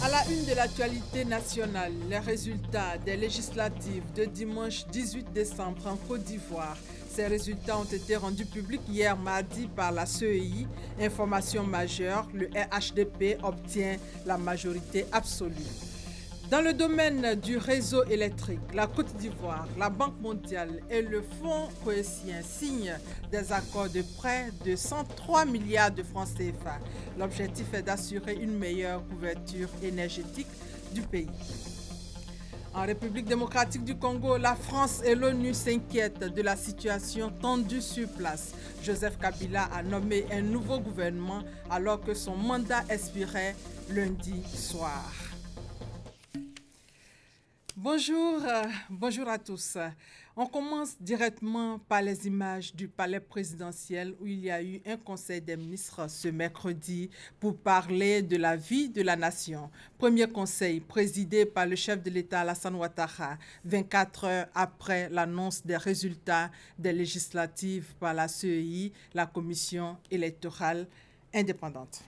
À la une de l'actualité nationale, les résultats des législatives de dimanche 18 décembre en Côte d'Ivoire. Ces résultats ont été rendus publics hier mardi par la CEI. Information majeure, le RHDP obtient la majorité absolue. Dans le domaine du réseau électrique, la Côte d'Ivoire, la Banque mondiale et le Fonds cohésien signent des accords de prêt de 103 milliards de francs CFA. L'objectif est d'assurer une meilleure couverture énergétique du pays. En République démocratique du Congo, la France et l'ONU s'inquiètent de la situation tendue sur place. Joseph Kabila a nommé un nouveau gouvernement alors que son mandat expirait lundi soir. Bonjour à tous. On commence directement par les images du palais présidentiel où il y a eu un conseil des ministres ce mercredi pour parler de la vie de la nation. Premier conseil présidé par le chef de l'État Alassane Ouattara, 24 heures après l'annonce des résultats des législatives par la CEI, la commission électorale indépendante.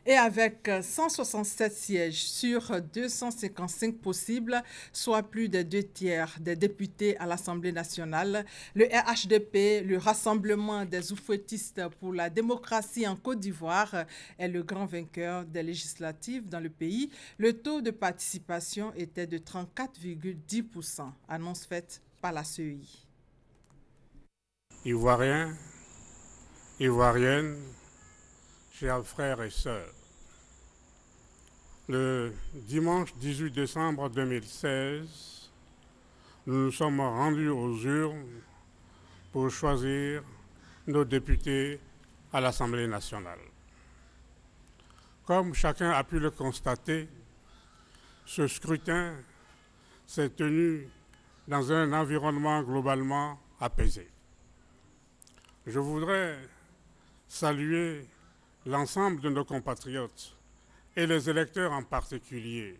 Et avec 167 sièges sur 255 possibles, soit plus de 2/3 des députés à l'Assemblée nationale, le RHDP, le Rassemblement des oufouettistes pour la démocratie en Côte d'Ivoire, est le grand vainqueur des législatives dans le pays. Le taux de participation était de 34,10%, annonce faite par la CEI. Ivoiriens, Ivoiriennes, chers frères et sœurs, le dimanche 18 décembre 2016, nous nous sommes rendus aux urnes pour choisir nos députés à l'Assemblée nationale. Comme chacun a pu le constater, ce scrutin s'est tenu dans un environnement globalement apaisé. Je voudrais saluer l'ensemble de nos compatriotes et les électeurs en particulier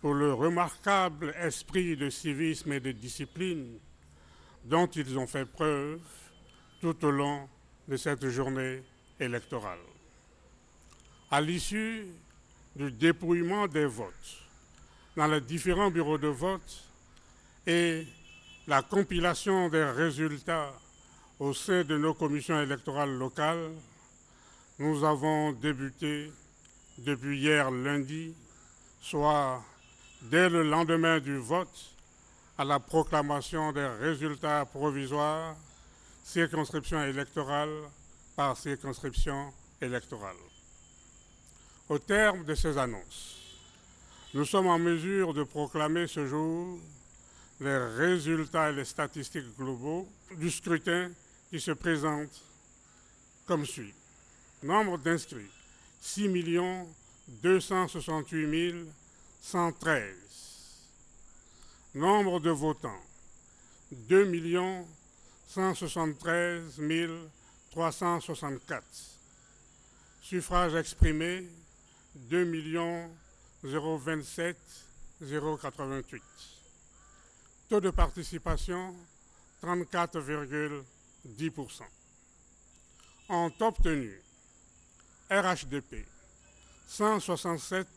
pour le remarquable esprit de civisme et de discipline dont ils ont fait preuve tout au long de cette journée électorale. À l'issue du dépouillement des votes dans les différents bureaux de vote et la compilation des résultats au sein de nos commissions électorales locales, nous avons débuté depuis hier lundi, soit dès le lendemain du vote, à la proclamation des résultats provisoires, circonscription électorale par circonscription électorale. Au terme de ces annonces, nous sommes en mesure de proclamer ce jour les résultats et les statistiques globaux du scrutin qui se présente comme suit. Nombre d'inscrits, 6 268 113. Nombre de votants, 2 173 364. Suffrages exprimés, 2 027 088. Taux de participation, 34,10%. Ont obtenu RHDP 167,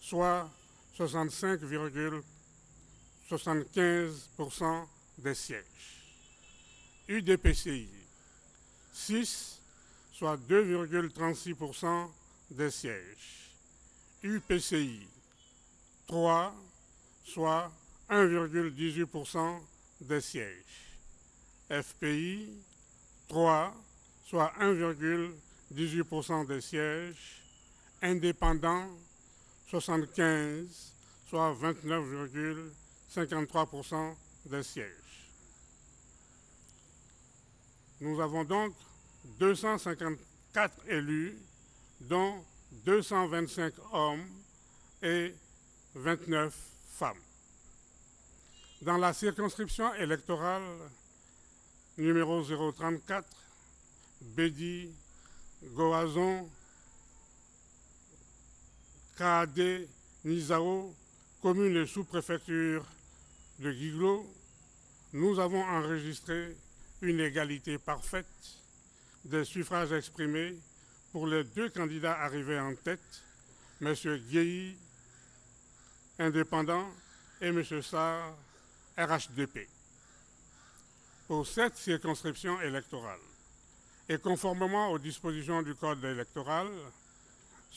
soit 65,75% des sièges. UDPCI 6, soit 2,36% des sièges. UPCI 3, soit 1,18% des sièges. FPI 3, soit 1,18% des sièges. Indépendants 75, soit 29,53% des sièges. Nous avons donc 254 élus, dont 225 hommes et 29 femmes. Dans la circonscription électorale numéro 034, Bédi, Goazon, Kaadé, Nizao, commune et sous-préfecture de Guiglo, nous avons enregistré une égalité parfaite des suffrages exprimés pour les deux candidats arrivés en tête M. Guéhi, indépendant, et M. Sarr, RHDP. Pour cette circonscription électorale, et conformément aux dispositions du Code électoral,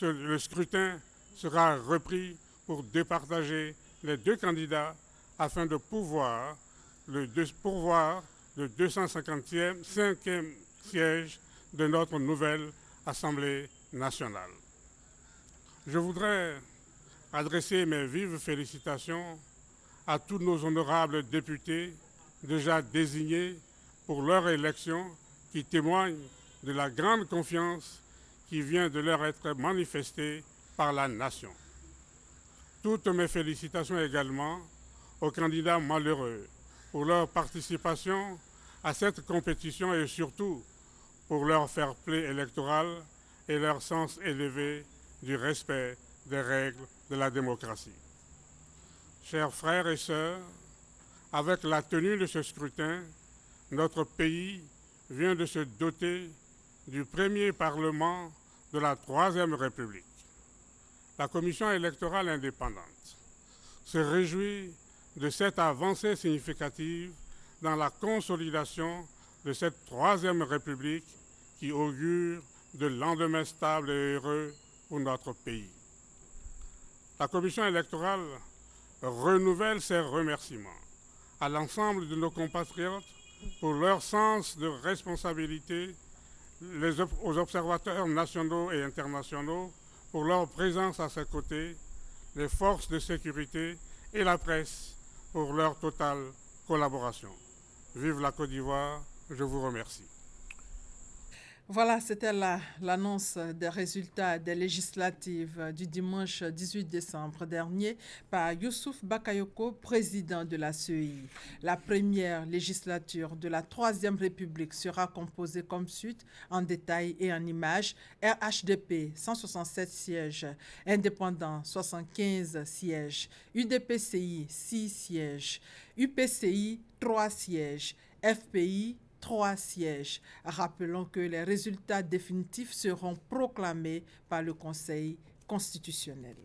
le scrutin sera repris pour départager les deux candidats afin de pourvoir le 255e siège de notre nouvelle Assemblée nationale. Je voudrais adresser mes vives félicitations à tous nos honorables députés déjà désignés pour leur élection, qui témoignent de la grande confiance qui vient de leur être manifestée par la nation. Toutes mes félicitations également aux candidats malheureux pour leur participation à cette compétition et surtout pour leur fair-play électoral et leur sens élevé du respect des règles de la démocratie. Chers frères et sœurs, avec la tenue de ce scrutin, notre pays vient de se doter du premier Parlement de la Troisième République. La Commission électorale indépendante se réjouit de cette avancée significative dans la consolidation de cette Troisième République qui augure de lendemains stables et heureux pour notre pays. La Commission électorale renouvelle ses remerciements à l'ensemble de nos compatriotes pour leur sens de responsabilité, aux observateurs nationaux et internationaux pour leur présence à ses côtés, les forces de sécurité et la presse pour leur totale collaboration. Vive la Côte d'Ivoire, je vous remercie. Voilà, c'était l'annonce des résultats des législatives du dimanche 18 décembre dernier par Youssouf Bakayoko, président de la CEI. La première législature de la Troisième République sera composée comme suite, en détail et en images: RHDP 167 sièges, Indépendants 75 sièges, UDPCI 6 sièges, UPCI 3 sièges, FPI 3 sièges. Rappelons que les résultats définitifs seront proclamés par le Conseil constitutionnel.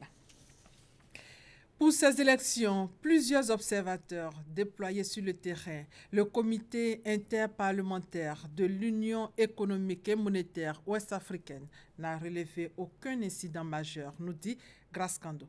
Pour ces élections, plusieurs observateurs déployés sur le terrain, le comité interparlementaire de l'Union économique et monétaire ouest-africaine n'a relevé aucun incident majeur, nous dit Grace Kando.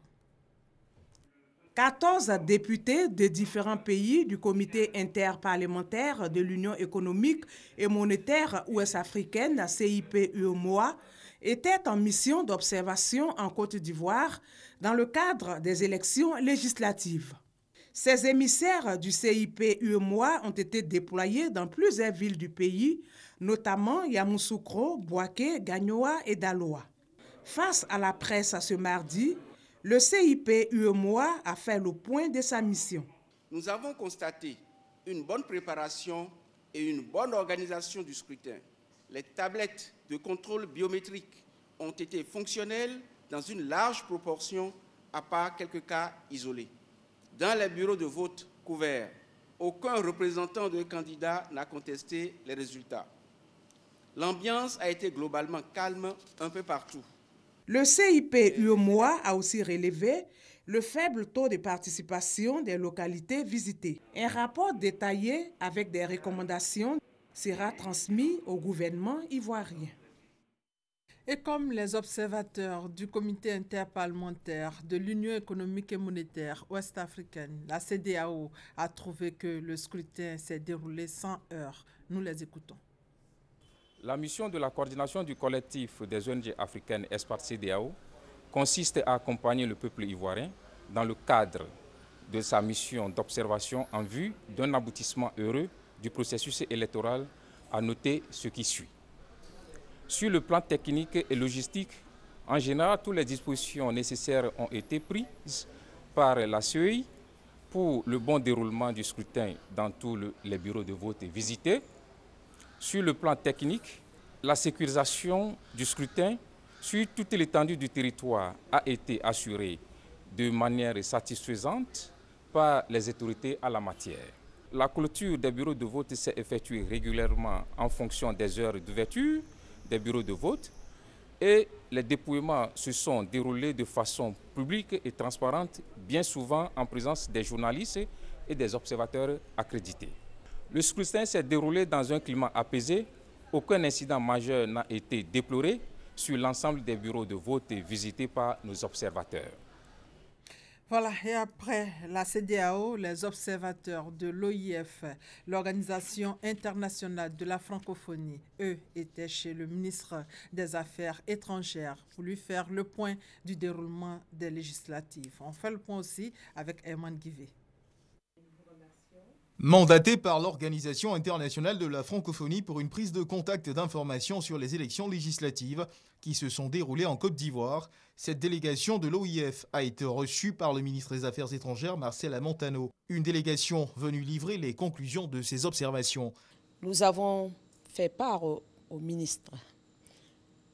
14 députés de différents pays du comité interparlementaire de l'Union économique et monétaire ouest-africaine, CIP-UEMOA, étaient en mission d'observation en Côte d'Ivoire dans le cadre des élections législatives. Ces émissaires du CIP-UEMOA ont été déployés dans plusieurs villes du pays, notamment Yamoussoukro, Bouaké, Gagnoa et Daloa. Face à la presse ce mardi, le CIP-UEMOA a fait le point de sa mission. Nous avons constaté une bonne préparation et une bonne organisation du scrutin. Les tablettes de contrôle biométrique ont été fonctionnelles dans une large proportion, à part quelques cas isolés. Dans les bureaux de vote couverts, aucun représentant de candidat n'a contesté les résultats. L'ambiance a été globalement calme un peu partout. Le CIP-UEMOA a aussi relevé le faible taux de participation des localités visitées. Un rapport détaillé avec des recommandations sera transmis au gouvernement ivoirien. Et comme les observateurs du comité interparlementaire de l'Union économique et monétaire ouest-africaine, la CEDEAO, a trouvé que le scrutin s'est déroulé sans heurts. Nous les écoutons. La mission de la coordination du collectif des ONG africaines ESPAD-CEDEAO consiste à accompagner le peuple ivoirien dans le cadre de sa mission d'observation en vue d'un aboutissement heureux du processus électoral, à noter ce qui suit. Sur le plan technique et logistique, en général, toutes les dispositions nécessaires ont été prises par la CEI pour le bon déroulement du scrutin dans tous les bureaux de vote visités. Sur le plan technique, la sécurisation du scrutin sur toute l'étendue du territoire a été assurée de manière satisfaisante par les autorités à la matière. La clôture des bureaux de vote s'est effectuée régulièrement en fonction des heures d'ouverture des bureaux de vote. Et les dépouillements se sont déroulés de façon publique et transparente, bien souvent en présence des journalistes et des observateurs accrédités. Le scrutin s'est déroulé dans un climat apaisé. Aucun incident majeur n'a été déploré sur l'ensemble des bureaux de vote visités par nos observateurs. Voilà, et après la CEDEAO, les observateurs de l'OIF, l'Organisation internationale de la francophonie, eux, étaient chez le ministre des Affaires étrangères pour lui faire le point du déroulement des législatives. On fait le point aussi avec Herman Guivet. Mandaté par l'Organisation internationale de la francophonie pour une prise de contact d'informations sur les élections législatives qui se sont déroulées en Côte d'Ivoire, cette délégation de l'OIF a été reçue par le ministre des Affaires étrangères Marcela Montano. Une délégation venue livrer les conclusions de ces observations. Nous avons fait part au ministre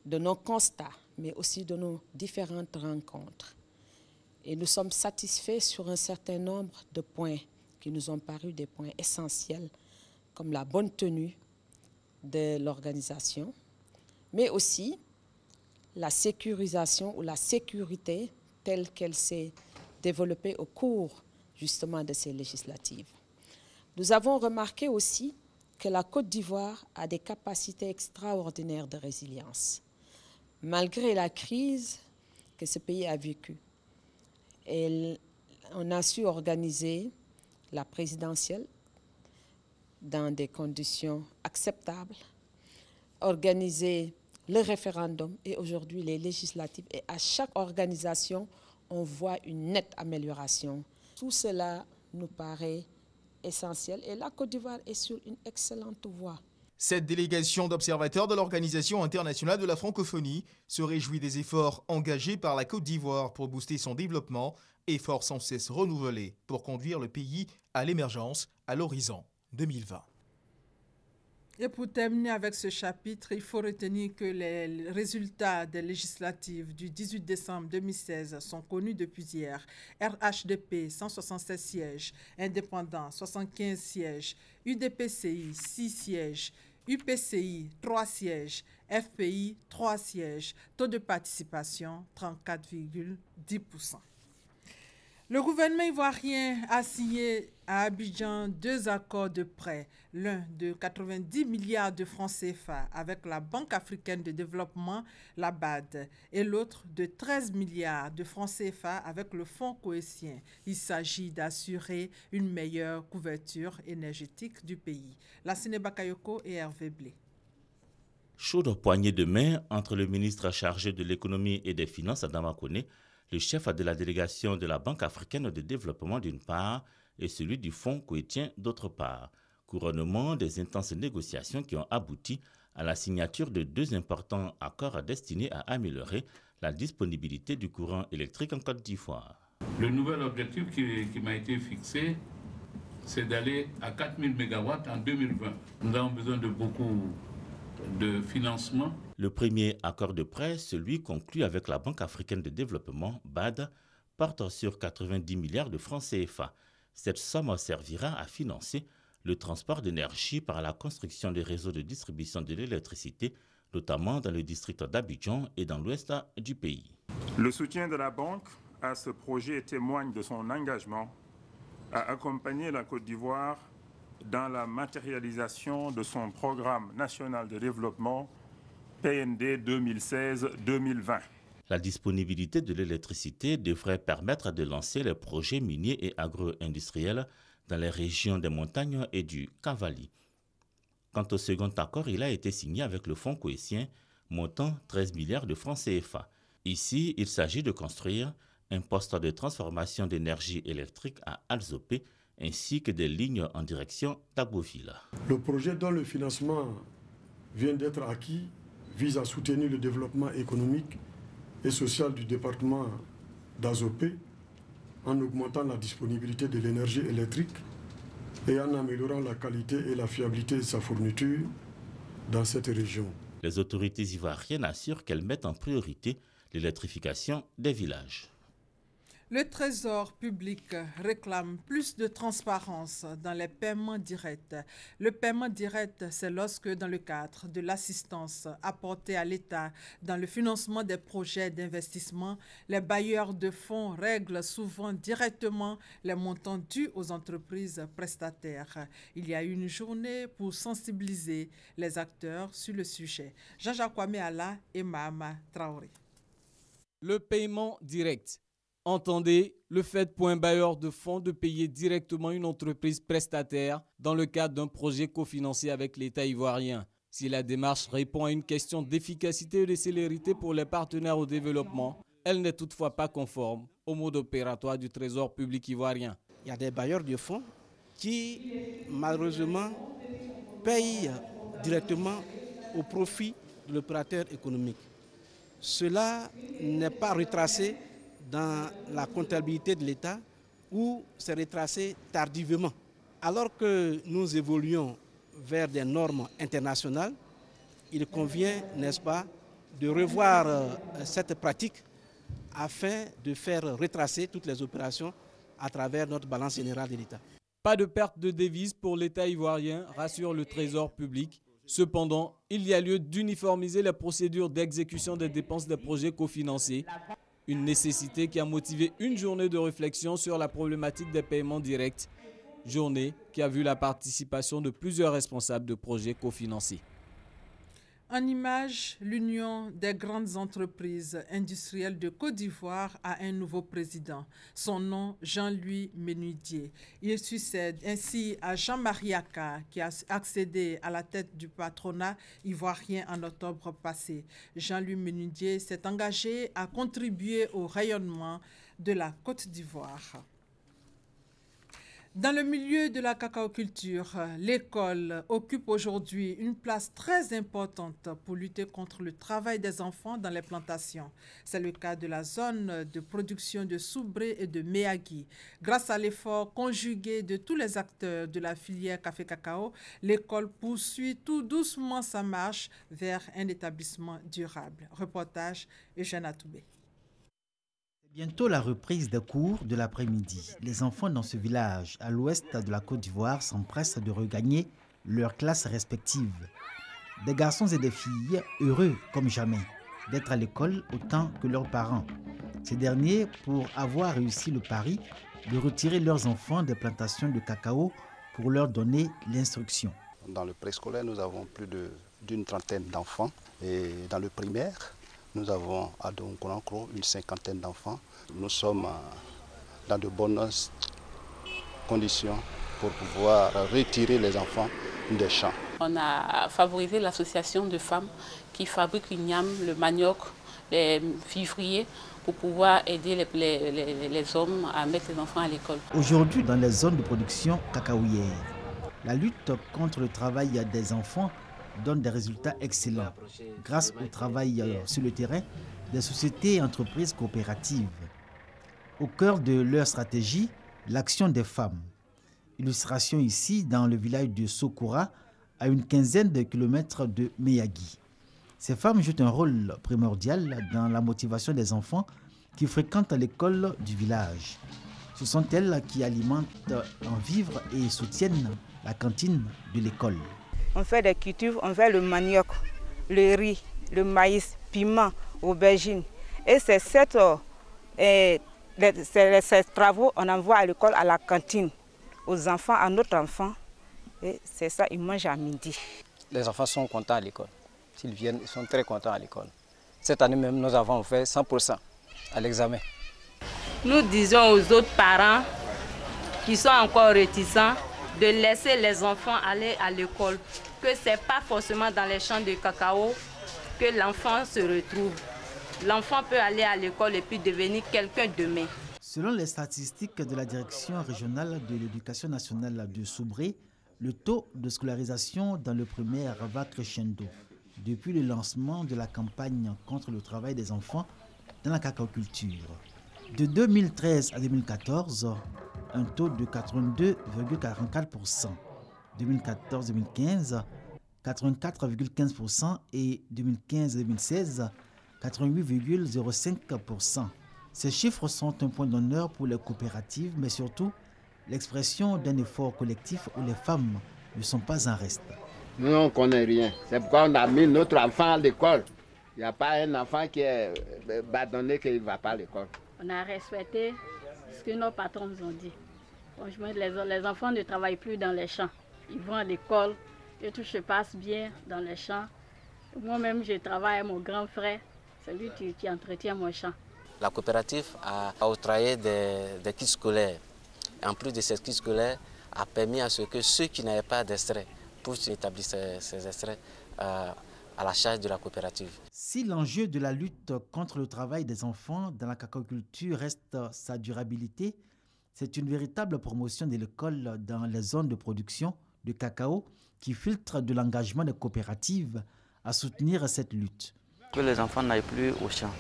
de nos constats, mais aussi de nos différentes rencontres. Et nous sommes satisfaits sur un certain nombre de points qui nous ont paru des points essentiels, comme la bonne tenue de l'organisation, mais aussi la sécurisation ou la sécurité telle qu'elle s'est développée au cours justement de ces législatives. Nous avons remarqué aussi que la Côte d'Ivoire a des capacités extraordinaires de résilience, malgré la crise que ce pays a vécue. On a su organiser la présidentielle dans des conditions acceptables, organiser le référendum et aujourd'hui les législatives. Et à chaque organisation, on voit une nette amélioration. Tout cela nous paraît essentiel et la Côte d'Ivoire est sur une excellente voie. Cette délégation d'observateurs de l'Organisation internationale de la francophonie se réjouit des efforts engagés par la Côte d'Ivoire pour booster son développement, efforts sans cesse renouvelés pour conduire le pays à l'émergence à l'horizon 2020. Et pour terminer avec ce chapitre, il faut retenir que les résultats des législatives du 18 décembre 2016 sont connus depuis hier. RHDP, 176 sièges, Indépendants, 75 sièges, UDPCI, 6 sièges, UPCI, 3 sièges, FPI, 3 sièges, taux de participation, 34,10%. Le gouvernement ivoirien a signé à Abidjan 2 accords de prêt, l'un de 90 milliards de francs CFA avec la Banque africaine de développement, la BAD, et l'autre de 13 milliards de francs CFA avec le Fonds cohésien. Il s'agit d'assurer une meilleure couverture énergétique du pays. Lassine Bakayoko et Hervé Blé. Chaude poignée de main entre le ministre chargé de l'économie et des finances, Adama Koné, le chef de la délégation de la Banque africaine de développement d'une part et celui du Fonds cohésien d'autre part. Couronnement des intenses négociations qui ont abouti à la signature de 2 importants accords destinés à améliorer la disponibilité du courant électrique en Côte d'Ivoire. Le nouvel objectif qui m'a été fixé, c'est d'aller à 4000 MW en 2020. Nous avons besoin de beaucoup de financement. Le premier accord de prêt, celui conclu avec la Banque africaine de développement, BAD, porte sur 90 milliards de francs CFA. Cette somme servira à financer le transport d'énergie par la construction des réseaux de distribution de l'électricité, notamment dans le district d'Abidjan et dans l'ouest du pays. Le soutien de la Banque à ce projet témoigne de son engagement à accompagner la Côte d'Ivoire dans la matérialisation de son programme national de développement PND 2016-2020. La disponibilité de l'électricité devrait permettre de lancer les projets miniers et agro-industriels dans les régions des montagnes et du Cavali. Quant au second accord, il a été signé avec le Fonds cohésien, montant 13 milliards de francs CFA. Ici, il s'agit de construire un poste de transformation d'énergie électrique à Alzopé, ainsi que des lignes en direction d'Agboville. Le projet dont le financement vient d'être acquis vise à soutenir le développement économique et social du département d'Azopé en augmentant la disponibilité de l'énergie électrique et en améliorant la qualité et la fiabilité de sa fourniture dans cette région. Les autorités ivoiriennes assurent qu'elles mettent en priorité l'électrification des villages. Le Trésor public réclame plus de transparence dans les paiements directs. Le paiement direct, c'est lorsque, dans le cadre de l'assistance apportée à l'État dans le financement des projets d'investissement, les bailleurs de fonds règlent souvent directement les montants dus aux entreprises prestataires. Il y a eu une journée pour sensibiliser les acteurs sur le sujet. Jean-Jacques Kwame Alla et Mahama Traoré. Le paiement direct. Entendez le fait pour un bailleur de fonds de payer directement une entreprise prestataire dans le cadre d'un projet cofinancé avec l'État ivoirien. Si la démarche répond à une question d'efficacité et de célérité pour les partenaires au développement, elle n'est toutefois pas conforme au mode opératoire du Trésor public ivoirien. Il y a des bailleurs de fonds qui, malheureusement, payent directement au profit de l'opérateur économique. Cela n'est pas retracé dans la comptabilité de l'État où c'est retracé tardivement. Alors que nous évoluons vers des normes internationales, il convient, n'est-ce pas, de revoir cette pratique afin de faire retracer toutes les opérations à travers notre balance générale de l'État. Pas de perte de devises pour l'État ivoirien, rassure le Trésor public. Cependant, il y a lieu d'uniformiser les procédures d'exécution des dépenses des projets cofinancés. Une nécessité qui a motivé une journée de réflexion sur la problématique des paiements directs. Journée qui a vu la participation de plusieurs responsables de projets cofinancés. En image, l'Union des grandes entreprises industrielles de Côte d'Ivoire a un nouveau président. Son nom, Jean-Louis Menudier. Il succède ainsi à Jean-Marie Aka, qui a accédé à la tête du patronat ivoirien en octobre passé. Jean-Louis Menudier s'est engagé à contribuer au rayonnement de la Côte d'Ivoire. Dans le milieu de la cacaoculture, l'école occupe aujourd'hui une place très importante pour lutter contre le travail des enfants dans les plantations. C'est le cas de la zone de production de Soubré et de Méagui. Grâce à l'effort conjugué de tous les acteurs de la filière café-cacao, l'école poursuit tout doucement sa marche vers un établissement durable. Reportage Eugène Atoubé. Bientôt la reprise des cours de l'après-midi. Les enfants dans ce village à l'ouest de la Côte d'Ivoire s'empressent de regagner leurs classes respectives. Des garçons et des filles heureux comme jamais d'être à l'école autant que leurs parents. Ces derniers pour avoir réussi le pari de retirer leurs enfants des plantations de cacao pour leur donner l'instruction. Dans le préscolaire, nous avons plus d'une trentaine d'enfants et dans le primaire, nous avons à Donkonankro une cinquantaine d'enfants. Nous sommes dans de bonnes conditions pour pouvoir retirer les enfants des champs. On a favorisé l'association de femmes qui fabriquent l'igname, le manioc, les vivriers pour pouvoir aider les hommes à mettre les enfants à l'école. Aujourd'hui, dans les zones de production cacaoyère, la lutte contre le travail des enfants donne des résultats excellents grâce au travail sur le terrain des sociétés et entreprises coopératives. Au cœur de leur stratégie, l'action des femmes. Illustration ici dans le village de Sokora, à une quinzaine de kilomètres de Méagui. Ces femmes jouent un rôle primordial dans la motivation des enfants qui fréquentent l'école du village. Ce sont elles qui alimentent en vivres et soutiennent la cantine de l'école. On fait des cultures, on fait le manioc, le riz, le maïs, piment, aubergine. Et c'est ces travaux qu'on envoie à l'école, à la cantine, aux enfants, à notre enfant. Et c'est ça, ils mangent à midi. Les enfants sont contents à l'école. S'ils viennent, ils sont très contents à l'école. Cette année même, nous avons fait 100% à l'examen. Nous disons aux autres parents qui sont encore réticents de laisser les enfants aller à l'école, que ce n'est pas forcément dans les champs de cacao que l'enfant se retrouve. L'enfant peut aller à l'école et puis devenir quelqu'un demain. Selon les statistiques de la Direction régionale de l'éducation nationale de Soubré, le taux de scolarisation dans le primaire va crescendo depuis le lancement de la campagne contre le travail des enfants dans la cacaoculture. De 2013 à 2014, un taux de 82,44%. 2014-2015, 84,15% et 2015-2016, 88,05%. Ces chiffres sont un point d'honneur pour les coopératives, mais surtout l'expression d'un effort collectif où les femmes ne sont pas en reste. Nous, on ne connaît rien. C'est pourquoi on a mis notre enfant à l'école. Il n'y a pas un enfant qui est bâtonné qu'il ne va pas à l'école. On a respecté ce que nos patrons nous ont dit. Franchement, les enfants ne travaillent plus dans les champs. Ils vont à l'école et tout se passe bien dans les champs. Moi-même, je travaille avec mon grand frère. C'est lui qui entretient mon champ. La coopérative a octroyé des kits scolaires. En plus de ces kits scolaires, a permis à ce que ceux qui n'avaient pas d'extrait puissent établir ces extraits à la charge de la coopérative. Si l'enjeu de la lutte contre le travail des enfants dans la cacaoculture reste sa durabilité, c'est une véritable promotion de l'école dans les zones de production de cacao qui filtre de l'engagement des coopératives à soutenir cette lutte. Que les enfants n'aillent plus au champ.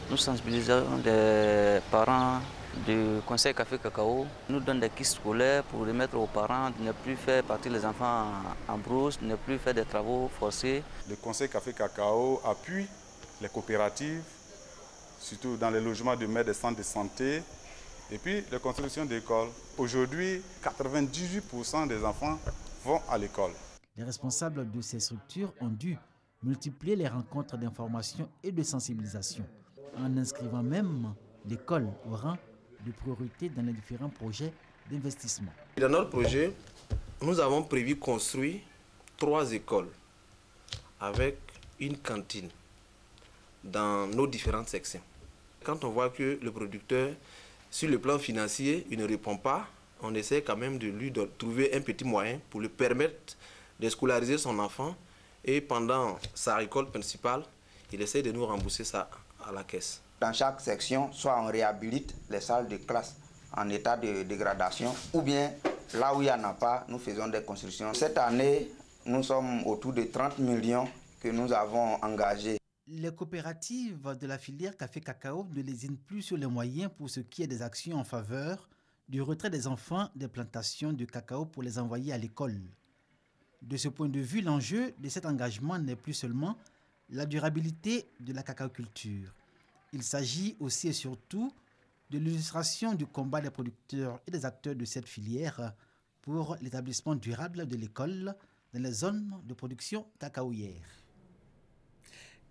Nous sensibilisons les parents du Conseil Café Cacao. Nous donnons des kits scolaires pour remettre aux parents de ne plus faire partir les enfants en brousse, de ne plus faire des travaux forcés. Le Conseil Café Cacao appuie les coopératives, surtout dans les logements de maires des centres de santé, et puis les constructions d'écoles. Aujourd'hui, 98% des enfants vont à l'école. Les responsables de ces structures ont dû multiplier les rencontres d'information et de sensibilisation, en inscrivant même l'école au rang de priorité dans les différents projets d'investissement. Dans notre projet, nous avons prévu construire 3 écoles avec une cantine dans nos différentes sections. Quand on voit que le producteur, sur le plan financier, il ne répond pas, on essaie quand même de lui trouver un petit moyen pour lui permettre de scolariser son enfant, et pendant sa récolte principale, il essaie de nous rembourser ça à la caisse. Dans chaque section, soit on réhabilite les salles de classe en état de dégradation, ou bien là où il n'y en a pas, nous faisons des constructions. Cette année, nous sommes autour de 30 millions que nous avons engagés. Les coopératives de la filière café-cacao ne lésinent plus sur les moyens pour ce qui est des actions en faveur du retrait des enfants des plantations de cacao pour les envoyer à l'école. De ce point de vue, l'enjeu de cet engagement n'est plus seulement la durabilité de la cacaoculture. Il s'agit aussi et surtout de l'illustration du combat des producteurs et des acteurs de cette filière pour l'établissement durable de l'école dans les zones de production cacaoyère.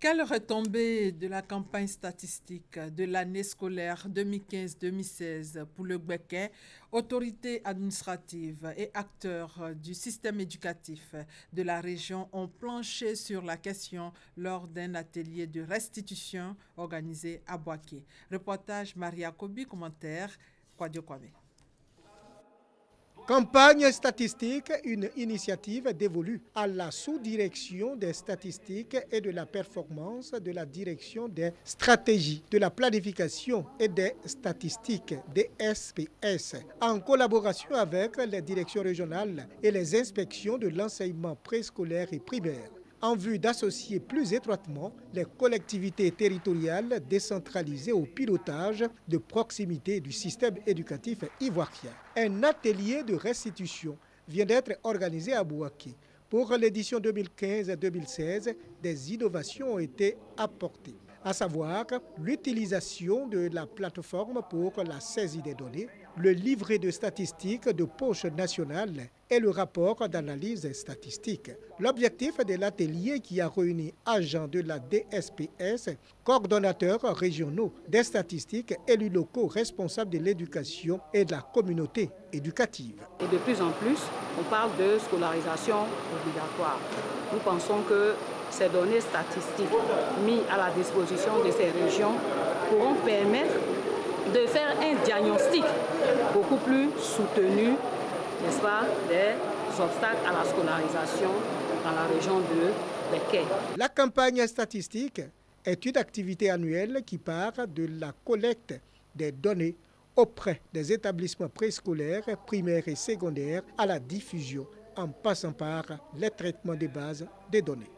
Quelle retombée de la campagne statistique de l'année scolaire 2015-2016 pour le Gbeke, autorités administratives et acteurs du système éducatif de la région ont planché sur la question lors d'un atelier de restitution organisé à Boaké. Reportage Maria Kobi, commentaire Kwadio Kwame. Campagne statistique, une initiative dévolue à la sous-direction des statistiques et de la performance de la direction des stratégies, de la planification et des statistiques DSPS, en collaboration avec les directions régionales et les inspections de l'enseignement préscolaire et primaire, en vue d'associer plus étroitement les collectivités territoriales décentralisées au pilotage de proximité du système éducatif ivoirien. Un atelier de restitution vient d'être organisé à Boaké. Pour l'édition 2015-2016, des innovations ont été apportées, à savoir l'utilisation de la plateforme pour la saisie des données, le livret de statistiques de poche nationale et le rapport d'analyse statistique. L'objectif de l'atelier qui a réuni agents de la DSPS, coordonnateurs régionaux des statistiques, élus locaux responsables de l'éducation et de la communauté éducative. Et de plus en plus, on parle de scolarisation obligatoire. Nous pensons que ces données statistiques mises à la disposition de ces régions pourront permettre de faire un diagnostic beaucoup plus soutenu, n'est-ce pas, des obstacles à la scolarisation dans la région de Gbeke. La campagne statistique est une activité annuelle qui part de la collecte des données auprès des établissements préscolaires, primaires et secondaires à la diffusion, en passant par les traitements de base des données.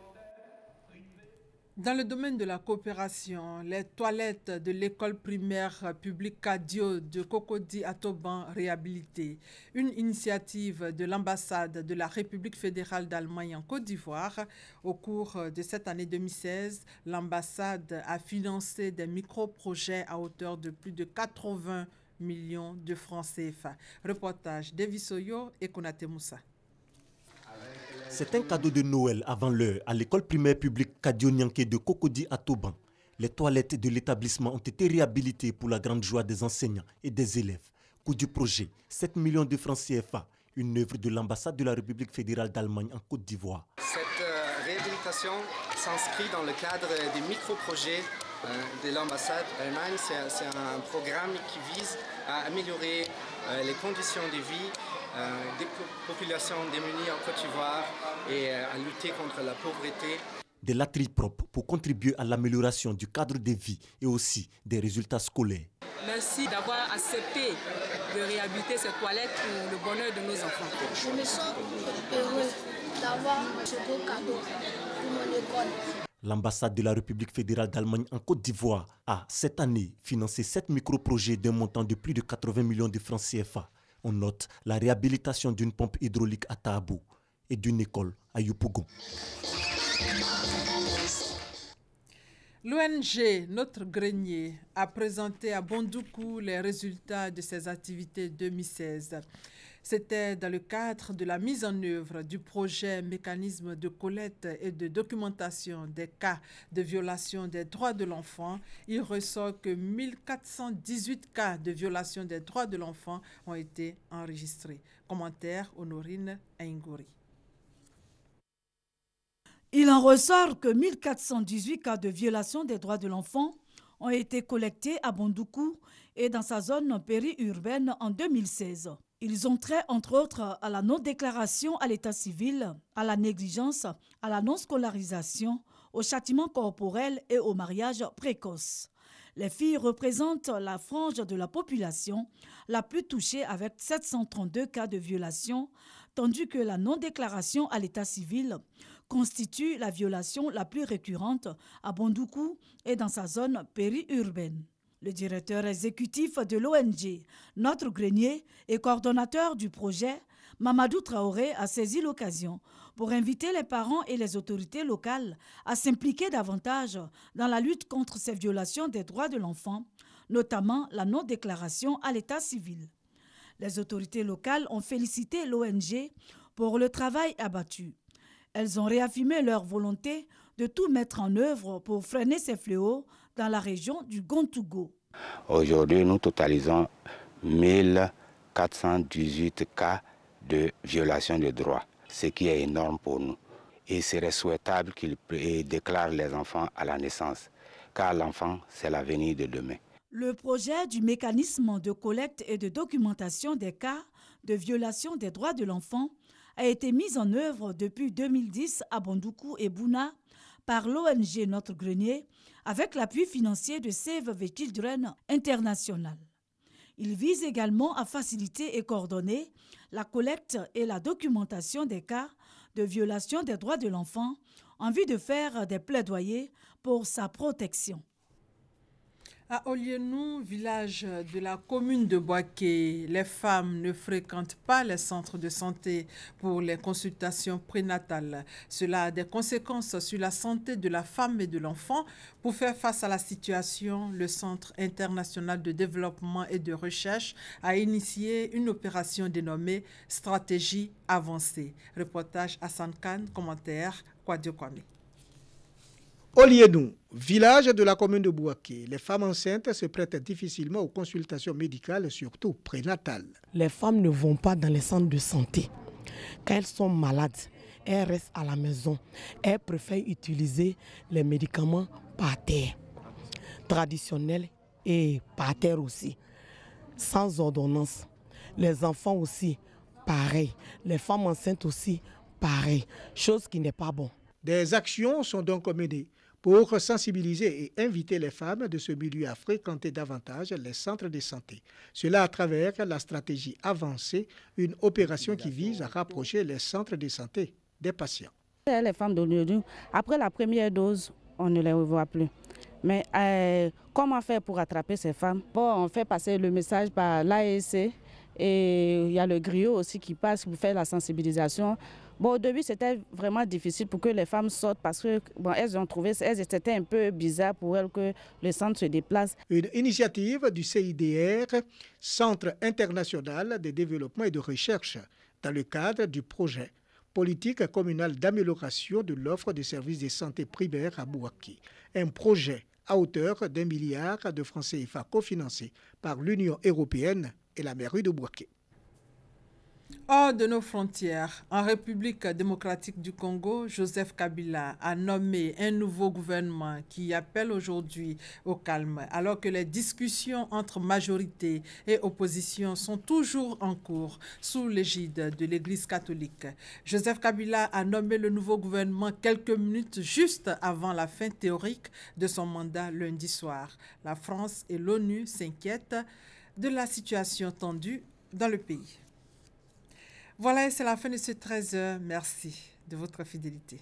Dans le domaine de la coopération, les toilettes de l'école primaire publique Cadio de Cocody à Toban réhabilitées. Une initiative de l'ambassade de la République fédérale d'Allemagne en Côte d'Ivoire. Au cours de cette année 2016, l'ambassade a financé des micro-projets à hauteur de plus de 80 millions de francs CFA. Reportage d'Evisoyo et Konate Moussa. C'est un cadeau de Noël avant l'heure à l'école primaire publique Cadio Nyanké de Cocody à Toban. Les toilettes de l'établissement ont été réhabilitées pour la grande joie des enseignants et des élèves. Coût du projet, 7 millions de francs CFA, une œuvre de l'ambassade de la République fédérale d'Allemagne en Côte d'Ivoire. Cette réhabilitation s'inscrit dans le cadre des micro-projets de l'ambassade d'Allemagne. C'est un programme qui vise à améliorer les conditions de vie des populations démunies en Côte d'Ivoire et à lutter contre la pauvreté. Des latrines propres pour contribuer à l'amélioration du cadre de vie et aussi des résultats scolaires. Merci d'avoir accepté de réhabiliter ces toilettes pour le bonheur de nos enfants. Je me sens heureux d'avoir ce beau cadeau pour mon école. L'ambassade de la République fédérale d'Allemagne en Côte d'Ivoire a cette année financé 7 micro-projets d'un montant de plus de 80 millions de francs CFA. On note la réhabilitation d'une pompe hydraulique à Taabou et d'une école à Yopougon. L'ONG Notre Grenier a présenté à Bondoukou les résultats de ses activités 2016. C'était dans le cadre de la mise en œuvre du projet Mécanisme de collecte et de documentation des cas de violation des droits de l'enfant. Il ressort que 1418 cas de violation des droits de l'enfant ont été enregistrés. Commentaire Honorine Aingouri. Il en ressort que 1418 cas de violation des droits de l'enfant ont été collectés à Bondoukou et dans sa zone périurbaine en 2016. Ils ont trait, entre autres, à la non-déclaration à l'état civil, à la négligence, à la non-scolarisation, au châtiment corporel et au mariage précoce. Les filles représentent la frange de la population la plus touchée avec 732 cas de violation, tandis que la non-déclaration à l'état civil constitue la violation la plus récurrente à Bondoukou et dans sa zone périurbaine. Le directeur exécutif de l'ONG Notre Grenier et coordonnateur du projet, Mamadou Traoré, a saisi l'occasion pour inviter les parents et les autorités locales à s'impliquer davantage dans la lutte contre ces violations des droits de l'enfant, notamment la non-déclaration à l'état civil. Les autorités locales ont félicité l'ONG pour le travail abattu. Elles ont réaffirmé leur volonté de tout mettre en œuvre pour freiner ces fléaux dans la région du Gontougo. Aujourd'hui, nous totalisons 1418 cas de violation des droits, ce qui est énorme pour nous. Et il serait souhaitable qu'ils déclarent les enfants à la naissance, car l'enfant, c'est l'avenir de demain. Le projet du mécanisme de collecte et de documentation des cas de violation des droits de l'enfant a été mis en œuvre depuis 2010 à Bondoukou et Bouna par l'ONG Notre Grenier avec l'appui financier de Save the Children International. Il vise également à faciliter et coordonner la collecte et la documentation des cas de violation des droits de l'enfant en vue de faire des plaidoyers pour sa protection. À Olienou, village de la commune de Boaké, les femmes ne fréquentent pas les centres de santé pour les consultations prénatales. Cela a des conséquences sur la santé de la femme et de l'enfant. Pour faire face à la situation, le Centre international de développement et de recherche a initié une opération dénommée Stratégie avancée. Reportage Hassan Khan, commentaire Kwadio Kwame. Olienou, village de la commune de Bouaké, les femmes enceintes se prêtent difficilement aux consultations médicales, surtout prénatales. Les femmes ne vont pas dans les centres de santé. Quand elles sont malades, elles restent à la maison. Elles préfèrent utiliser les médicaments par terre, traditionnels et par terre aussi, sans ordonnance. Les enfants aussi, pareil. Les femmes enceintes aussi, pareil. Chose qui n'est pas bon. Des actions sont donc menées pour sensibiliser et inviter les femmes de ce milieu à fréquenter davantage les centres de santé. Cela à travers la stratégie avancée, une opération qui vise à rapprocher les centres de santé des patients. Les femmes d'Olienou, après la première dose, on ne les revoit plus. Mais comment faire pour attraper ces femmes? Bon, on fait passer le message par l'AEC et il y a le griot aussi qui passe pour faire la sensibilisation. Bon, au début, c'était vraiment difficile pour que les femmes sortent parce que bon, elles étaient un peu bizarres pour elles que le centre se déplace. Une initiative du CIDR, Centre international de développement et de recherche, dans le cadre du projet politique communale d'amélioration de l'offre de services de santé primaire à Bouaké. Un projet à hauteur d'1 milliard de francs CFA cofinancé par l'Union européenne et la mairie de Bouaké. Hors de nos frontières, en République démocratique du Congo, Joseph Kabila a nommé un nouveau gouvernement qui appelle aujourd'hui au calme, alors que les discussions entre majorité et opposition sont toujours en cours sous l'égide de l'Église catholique. Joseph Kabila a nommé le nouveau gouvernement quelques minutes juste avant la fin théorique de son mandat lundi soir. La France et l'ONU s'inquiètent de la situation tendue dans le pays. Voilà, c'est la fin de ce 13h. Merci de votre fidélité.